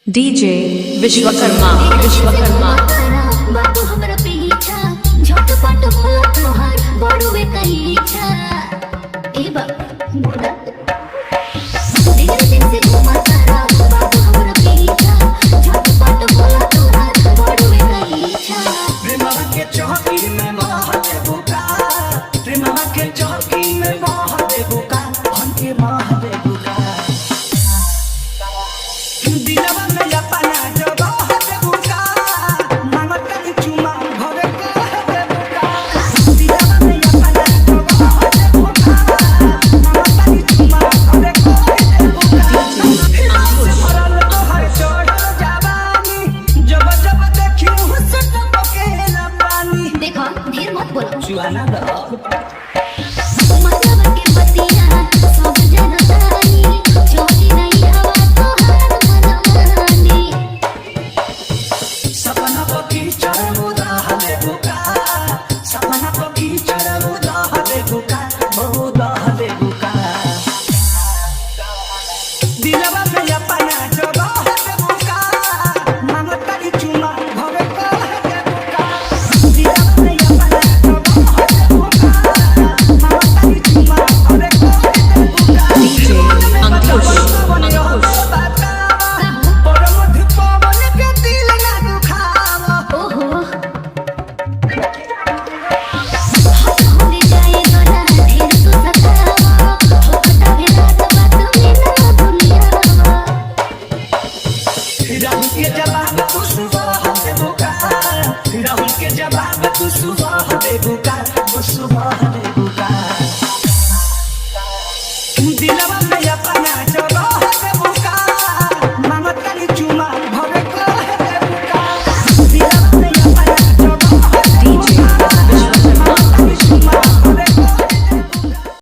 DJ Vishwakarma Vishwakarma बाबू हमरा पीछा झटपट बोला तोहार बड़ुए कहीछा ए बाबा दिन दिन से घुमा तारा बाबू हमरा पीछा झटपट बोला तोहार बड़ुए कहीछा प्रेमा के चौकी में मोह दे बुका प्रेमा के चौकी में मोह दे बुका हमके मोह दे बुका दिलवा में अपना जो मोह दे बुका मांगत कर चुमा भरे कह दे बुका दिलवा में अपना जो मोह दे बुका मांगत कर चुमा भरे कह दे बुका भरल तो है चढ़ल जवानी जब जब देखी हुस्न बकेला पानी देखो ढेर मत बोलो जुआना दो मतलब के बतिया सब जनतानी चोरी नहीं हवा तोहार मनमानी सपना पकी चरमुदा हले बुका सपना पकी चरमुदा हले बुका बहुदा हले बुका दिलवा में अपना जो हले बुका मांगत करी चुमा भरे कह दे बुका दिलवा में अपना जो हले बुका मांगत करी चुमा भरे कह दे बुका डीजे अंकुश परम पवन के दिल ना दुखावा ओहो होने जाए गला ढेर तो सतावा होता भी रात बात में ना दुनियावा राहुल के जवाब तू सुबह दे बुका राहुल के जवाब तू सुबह दे बुका वो सुबह दे बुका दिलवा